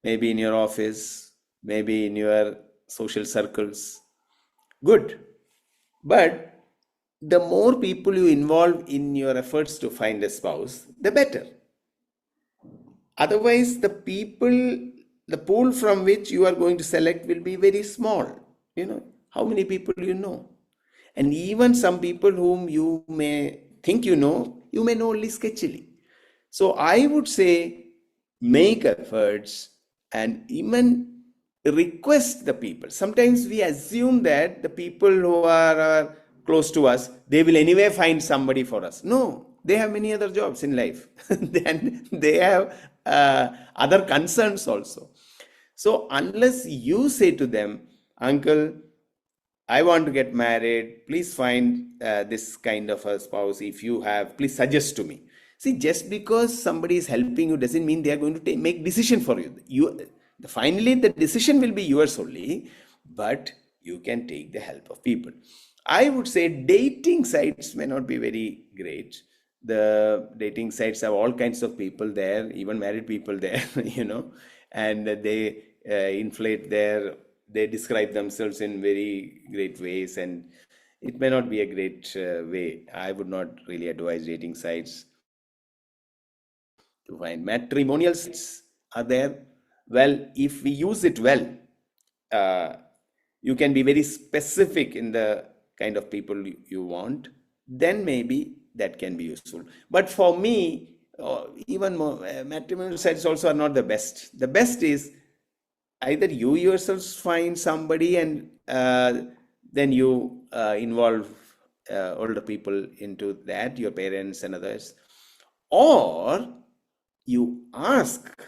Maybe in your office, maybe in your social circles. Good. But the more people you involve in your efforts to find a spouse, the better. Otherwise, the pool from which you are going to select will be very small. How many people you know? And even some people whom you may think you may know only sketchily. So I would say make efforts and even request the people. Sometimes we assume that the people who are close to us, they will anyway find somebody for us. No, they have many other jobs in life. Then they have other concerns also. So unless you say to them, uncle, I want to get married, please find this kind of a spouse. If you have, please suggest to me. See, just because somebody is helping you doesn't mean they are going to make decision for you. Finally, the decision will be yours only, but you can take the help of people. I would say dating sites may not be very great. The dating sites have all kinds of people there, even married people there, and they they describe themselves in very great ways, and it may not be a great way. I would not really advise dating sites to find. Matrimonial sites are there. Well, if we use it well, you can be very specific in the kind of people you want, then maybe that can be useful. But for me, even more, matrimonial sites also are not the best. The best is either you yourselves find somebody and then you involve older people into that, your parents and others, or you ask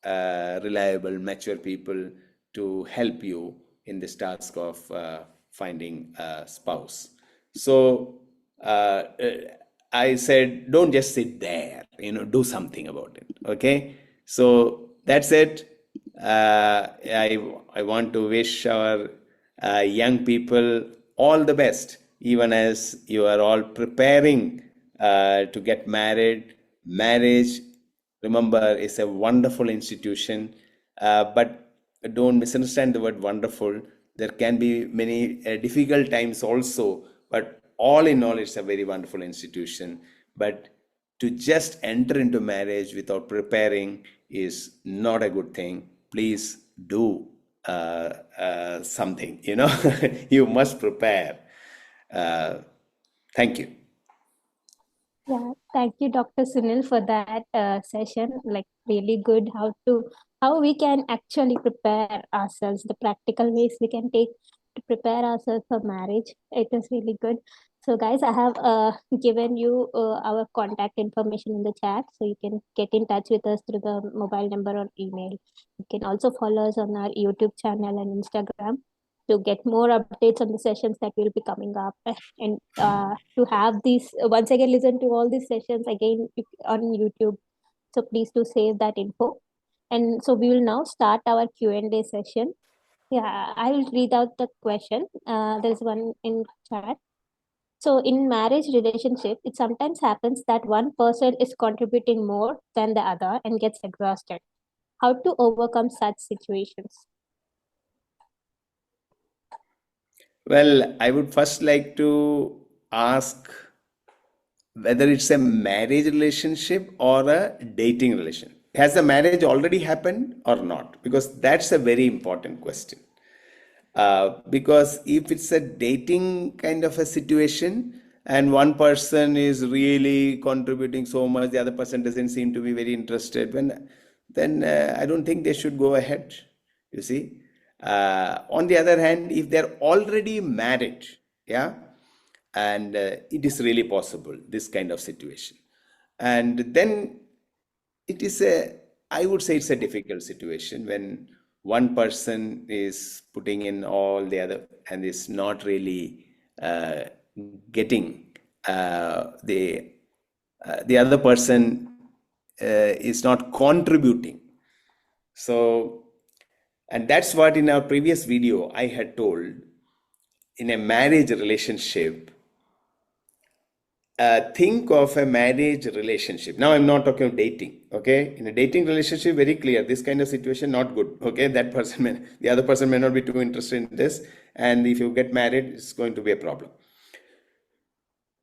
reliable, mature people to help you in this task of finding a spouse. So I said, don't just sit there, do something about it. Okay, so that's it. I want to wish our young people all the best, even as you are all preparing to get married. Marriage, remember, is a wonderful institution, but don't misunderstand the word wonderful. There can be many difficult times also, but all in all, it's a very wonderful institution. But to just enter into marriage without preparing is not a good thing. Please do something, you must prepare. Thank you. Yeah, thank you, Dr. Sunil, for that session. Like, really good how we can actually prepare ourselves, the practical ways we can take to prepare ourselves for marriage. It is really good. So, guys, I have given you our contact information in the chat, so you can get in touch with us through the mobile number or email. You can also follow us on our YouTube channel and Instagram to get more updates on the sessions that will be coming up, and to have these once again listen to all these sessions again on YouTube. So please do save that info. And so we will now start our Q&A session. Yeah, I will read out the question. There's one in chat. So in marriage relationship, it sometimes happens that one person is contributing more than the other and gets exhausted. How to overcome such situations? Well, I would first like to ask whether it's a marriage relationship or a dating relation. Has the marriage already happened or not? Because that's a very important question. Because if it's a dating kind of a situation and one person is really contributing so much, the other person doesn't seem to be very interested, then I don't think they should go ahead, you see. On the other hand, if they're already married, yeah, and it is really possible, this kind of situation, and then I would say it's a difficult situation when one person is putting in all the other and is not really getting the other person is not contributing. So, and that's what in our previous video I had told. In a marriage relationship, think of a marriage relationship. Now, I'm not talking about dating, okay? In a dating relationship, very clear, this kind of situation, not good, okay? The other person may not be too interested in this, and if you get married, it's going to be a problem.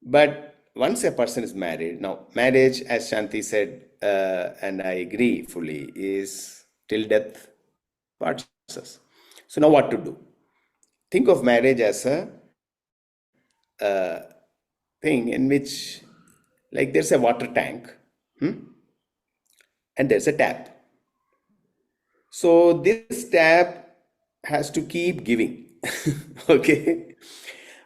But once a person is married, now, marriage, as Shanti said, and I agree fully, is till death parts us. So now what to do? Think of marriage as a thing in which, like, there's a water tank, and there's a tap. So this tap has to keep giving. Okay.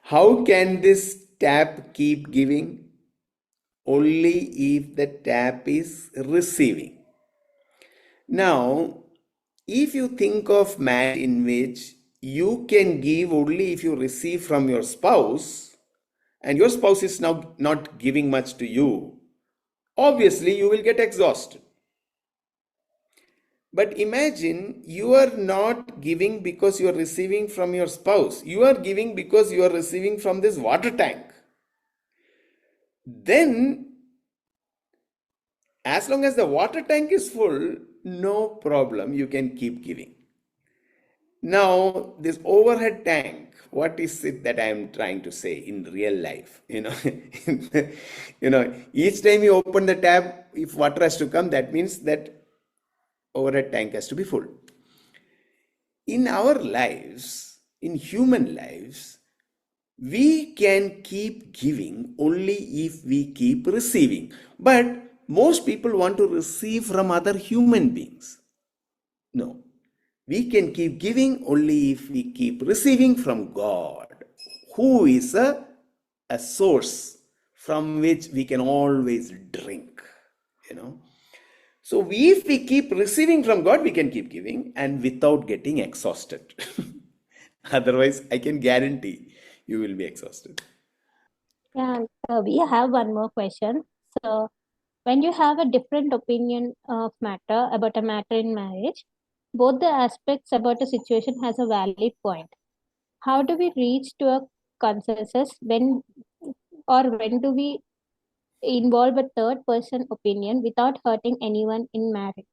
How can this tap keep giving? Only if the tap is receiving. Now, if you think of marriage in which you can give only if you receive from your spouse, and your spouse is now not giving much to you, obviously you will get exhausted. But imagine you are not giving because you are receiving from your spouse. You are giving because you are receiving from this water tank. Then, as long as the water tank is full, no problem, you can keep giving. Now, this overhead tank, what is it that I am trying to say in real life? Each time you open the tap, if water has to come, that means that overhead tank has to be full. In our lives, in human lives, we can keep giving only if we keep receiving. But most people want to receive from other human beings. No. We can keep giving only if we keep receiving from God, who is a source from which we can always drink. So if we keep receiving from God, we can keep giving and without getting exhausted. Otherwise, I can guarantee you will be exhausted. Yeah, we have one more question. So, when you have a different opinion about a matter in marriage, both the aspects about a situation has a valid point. How do we reach to a consensus when do we involve a third person opinion without hurting anyone in marriage?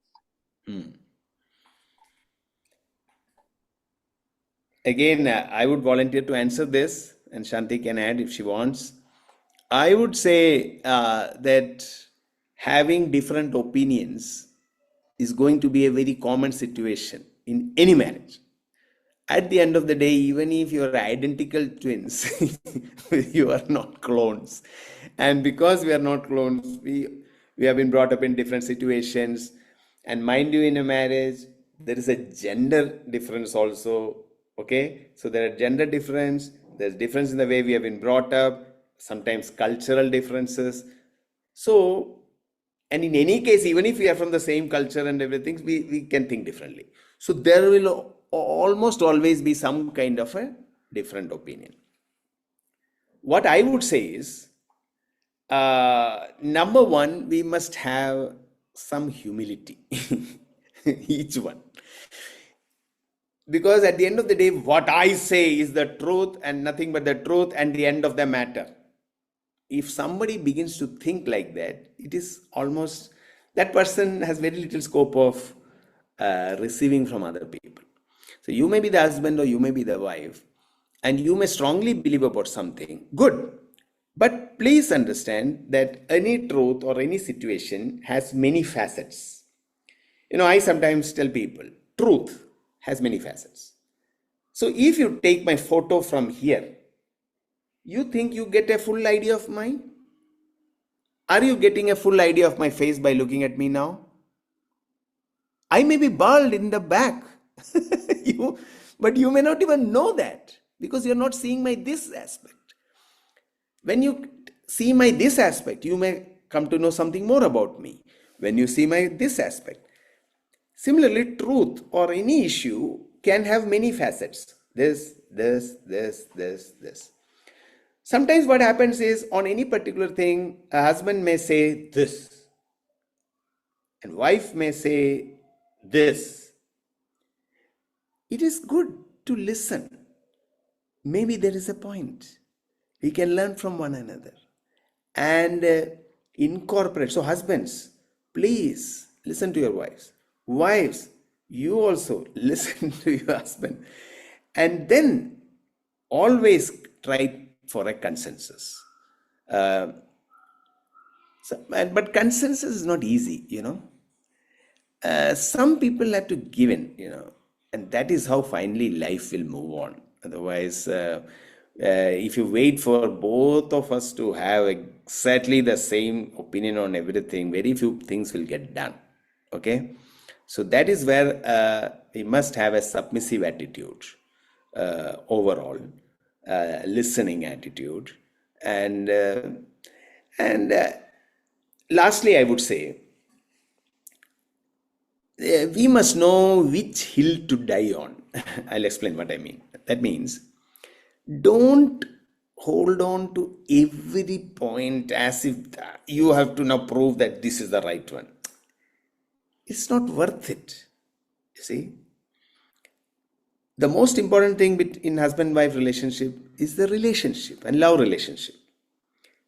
Again, I would volunteer to answer this, and Shanti can add if she wants. I would say that having different opinions is going to be a very common situation in any marriage. At the end of the day, even if you are identical twins, you are not clones. And because we are not clones, we have been brought up in different situations. And mind you, in a marriage, there is a gender difference also. Okay, so there are gender difference, there's difference in the way we have been brought up, sometimes cultural differences. So, and in any case, even if we are from the same culture and everything, we can think differently. So there will almost always be some kind of a different opinion. What I would say is, number one, we must have some humility, each one. Because at the end of the day, what I say is the truth and nothing but the truth and the end of the matter. If somebody begins to think like that, it is almost, that person has very little scope of receiving from other people. So you may be the husband or you may be the wife, and you may strongly believe about something. Good. But please understand that any truth or any situation has many facets. I sometimes tell people, truth has many facets. So if you take my photo from here, you think you get a full idea of mine? Are you getting a full idea of my face by looking at me now? I may be bald in the back, but you may not even know that because you're not seeing my this aspect. When you see my this aspect, you may come to know something more about me. When you see my this aspect. Similarly, truth or any issue can have many facets. This. Sometimes what happens is, on any particular thing, a husband may say this, and wife may say this. It is good to listen. Maybe there is a point. We can learn from one another and incorporate. So husbands, please listen to your wives. Wives, you also listen to your husband. And then always try for a consensus. But consensus is not easy, some people have to give in, and that is how finally life will move on. Otherwise, if you wait for both of us to have exactly the same opinion on everything, very few things will get done. Okay, so that is where we must have a submissive attitude, overall, listening attitude, and lastly, I would say, we must know which hill to die on. I'll explain what I mean. That means, don't hold on to every point as if you have to now prove that this is the right one. It's not worth it. You see, the most important thing in husband-wife relationship is the relationship and love relationship.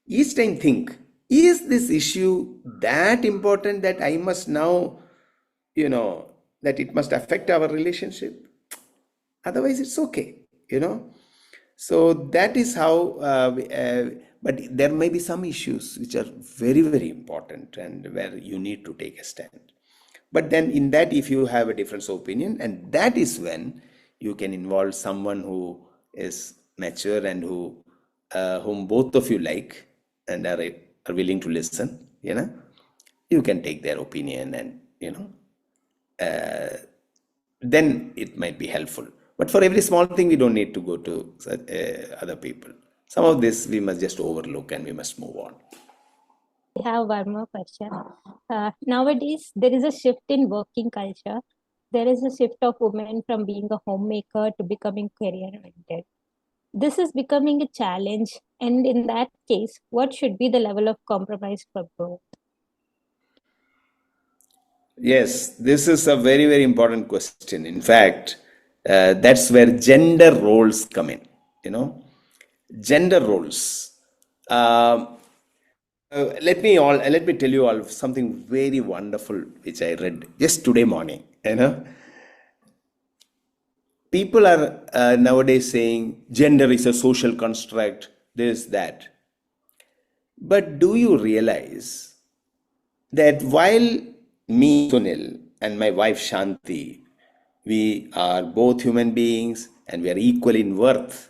Each time think, is this issue that important that I must now, that it must affect our relationship? Otherwise, it's okay, So that is how, but there may be some issues which are very, very important and where you need to take a stand. But then in that, if you have a difference of opinion, and that is when you can involve someone who is mature and whom both of you like and are willing to listen, you can take their opinion and, then it might be helpful. But for every small thing, we don't need to go to other people. Some of this we must just overlook and we must move on. We have one more question. Nowadays, there is a shift in working culture. There is a shift of women from being a homemaker to becoming career-oriented. This is becoming a challenge. And in that case, what should be the level of compromise for both? Yes, this is a very, very important question. In fact, that's where gender roles come in. Gender roles. Let me tell you all something very wonderful which I read just today morning. People are nowadays saying gender is a social construct, this, that. But do you realize that while me, Sunil, and my wife Shanti, we are both human beings and we are equal in worth,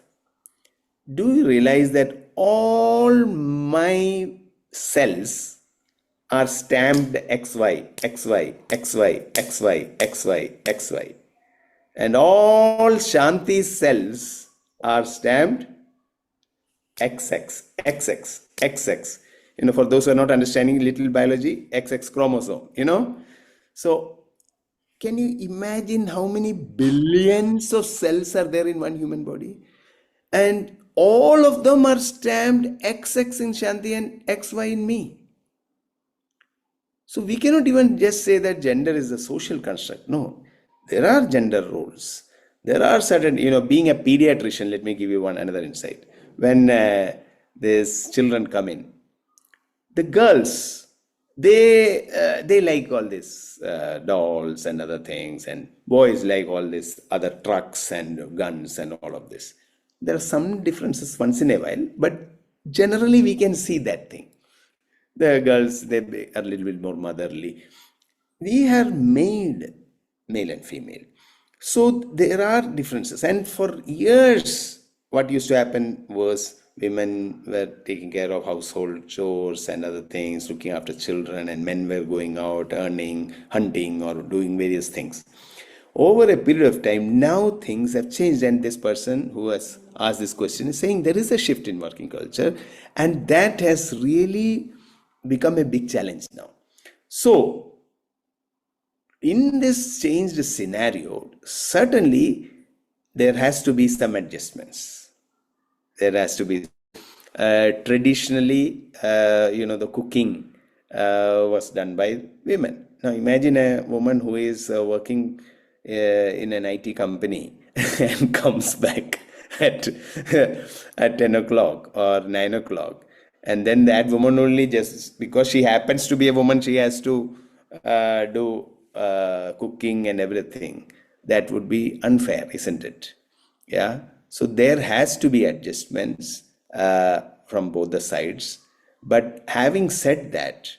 do you realize that all my cells are stamped XY, XY, XY, XY, XY, XY, and all Shanti's cells are stamped XX, XX, XX. For those who are not understanding little biology, XX chromosome, So, can you imagine how many billions of cells are there in one human body? And all of them are stamped XX in Shanti and XY in me. So we cannot even just say that gender is a social construct. No, there are gender roles. There are certain, being a pediatrician, let me give you another insight. When these children come in, the girls, they like all these dolls and other things, and boys like all these other trucks and guns and all of this. There are some differences once in a while, but generally we can see that thing. The girls, they are a little bit more motherly. We are made male and female. So there are differences. And for years, what used to happen was women were taking care of household chores and other things, looking after children, and men were going out, earning, hunting, or doing various things. Over a period of time, now things have changed, and this person who has asked this question is saying there is a shift in working culture, and that has really become a big challenge now. So, in this changed scenario, certainly there has to be some adjustments. There has to be traditionally, the cooking was done by women. Now imagine a woman who is working in an IT company and comes back at 10 o'clock or 9 o'clock. And then that woman only, just because she happens to be a woman, she has to do cooking and everything. That would be unfair, isn't it? Yeah. So there has to be adjustments from both the sides. But having said that,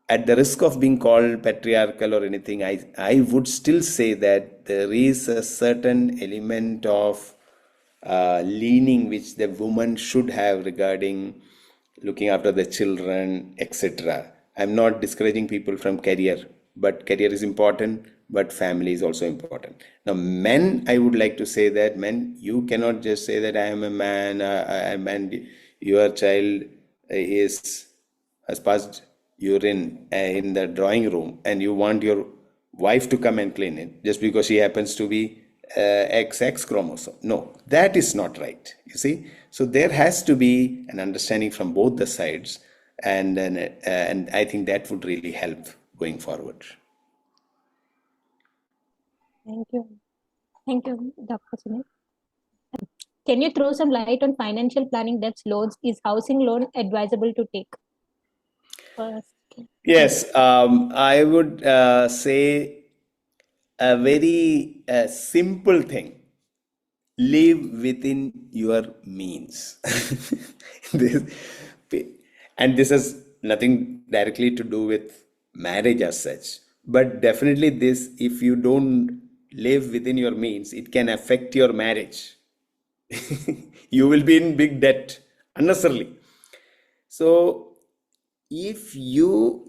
at the risk of being called patriarchal or anything, I would still say that there is a certain element of leaning which the woman should have regarding looking after the children, etc. I'm not discouraging people from career, but career is important, but family is also important. Now, men, I would like to say that men, you cannot just say that I am a man, and your child has passed urine in the drawing room, and you want your wife to come and clean it just because she happens to be XX chromosome. No, that is not right. You see, so there has to be an understanding from both the sides, and I think that would really help going forward. Thank you. Thank you, Dr. Sunil. Can you throw some light on financial planning debts, loans? Is housing loan advisable to take? First. Yes, I would say a very simple thing: live within your means. this, and this has nothing directly to do with marriage as such, but definitely this, if you don't live within your means, it can affect your marriage. You will be in big debt unnecessarily. So if your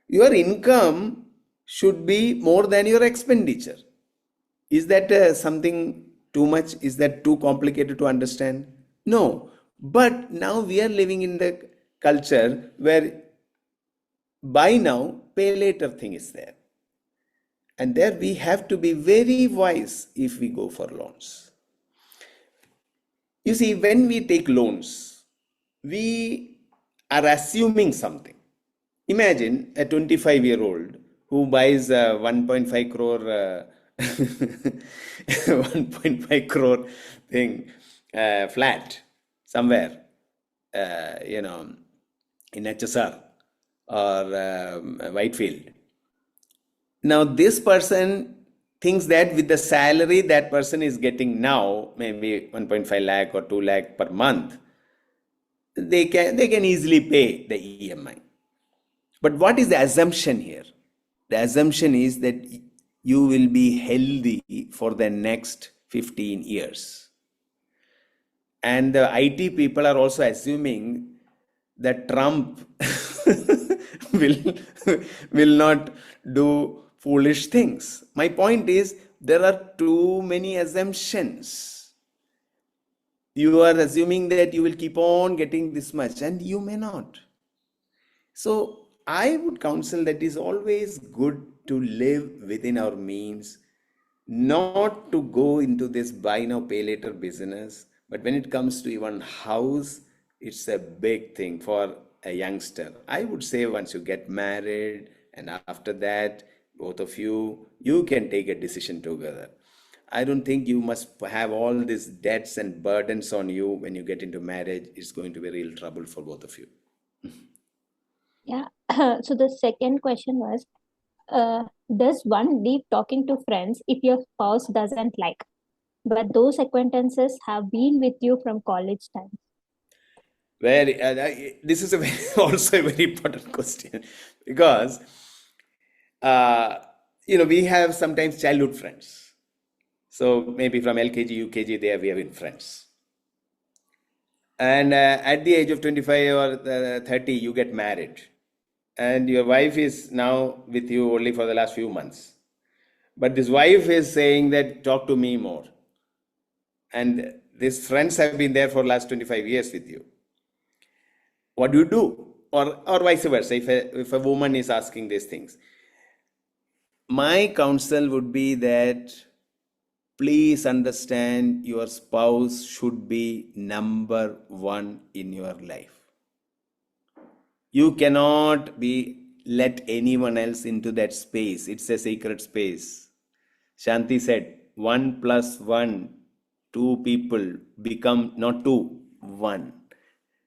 income should be more than your expenditure. Is that something too much? Is that too complicated to understand? No. But now we are living in the culture where buy now, pay later thing is there. And there we have to be very wise if we go for loans. You see, when we take loans, we are assuming something. Imagine a 25-year-old who buys a 1.5 crore 1.5 crore thing flat somewhere, in HSR or Whitefield. Now this person thinks that with the salary that person is getting now, maybe 1.5 lakh or 2 lakh per month, they can easily pay the EMI. But what is the assumption here? The assumption is that you will be healthy for the next 15 years. And the IT people are also assuming that Trump will not do foolish things. My point is, there are too many assumptions. You are assuming that you will keep on getting this much, and you may not. So I would counsel that it is always good to live within our means, not to go into this buy now pay later business. But when it comes to even house, it's a big thing for a youngster. I would say once you get married, and after that, both of you can take a decision together. I don't think you must have all these debts and burdens on you when you get into marriage. It's going to be real trouble for both of you. Yeah. So the second question was, does one leave talking to friends if your spouse doesn't like, but those acquaintances have been with you from college times? This is also a very important question, because we have sometimes childhood friends. So maybe from LKG, UKG, we have been friends. And at the age of 25 or 30, you get married. And your wife is now with you only for the last few months. But this wife is saying that, talk to me more. And these friends have been there for the last 25 years with you. What do you do? Or vice versa, if a woman is asking these things. My counsel would be that please understand your spouse should be number one in your life. You cannot let anyone else into that space. It's a sacred space. Shanti said, 1 + 1, 2 people become not 2, 1.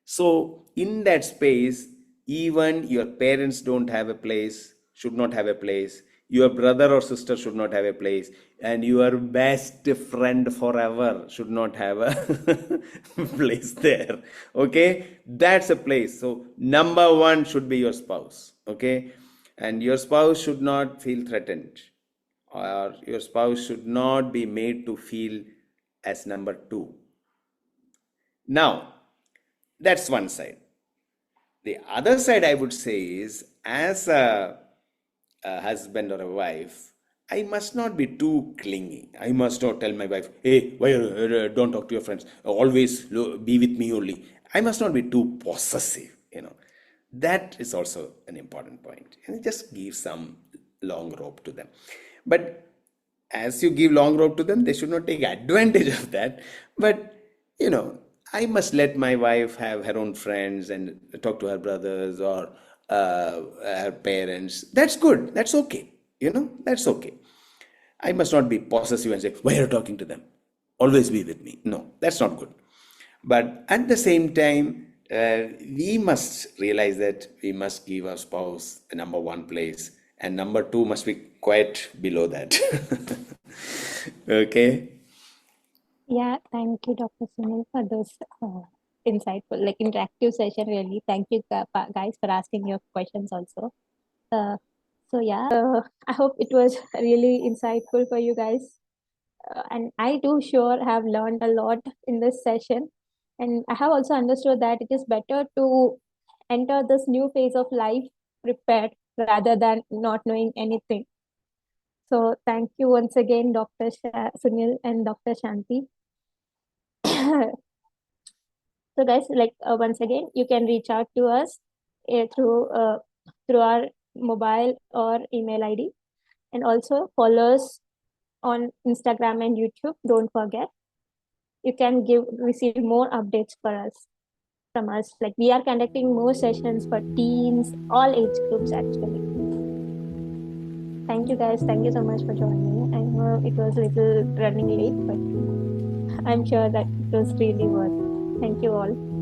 So in that space, even your parents don't have a place, should not have a place. Your brother or sister should not have a place, and your best friend forever should not have a place there. Okay, that's a place. So number one should be your spouse. Okay, and your spouse should not feel threatened, or your spouse should not be made to feel as number two. Now, that's one side. The other side, I would say, is as a husband or a wife, I must not be too clingy. I must not tell my wife, hey, don't talk to your friends. Always be with me only. I must not be too possessive, That is also an important point. And just give some long rope to them. But as you give long rope to them, they should not take advantage of that. But, I must let my wife have her own friends and talk to her brothers or her parents. That's good. That's okay. That's okay. I must not be possessive and say, why are you talking to them? Always be with me. No, that's not good. But at the same time, we must realize that we must give our spouse the number one place, and number two must be quite below that. Okay. Yeah, thank you, Dr. Sunil, for this insightful, interactive session. Really, thank you, guys, for asking your questions also. I hope it was really insightful for you guys, and I do sure have learned a lot in this session, and I have also understood that it is better to enter this new phase of life prepared rather than not knowing anything. So thank you once again, Dr. Sunil and Dr. Shanti. So guys, once again, you can reach out to us through our mobile or email ID, and also follow us on Instagram and YouTube. Don't forget. You can receive more updates from us. We are conducting more sessions for teens, all age groups actually. Thank you guys. Thank you so much for joining. I know it was a little running late, but I'm sure that it was really worth it. Thank you all.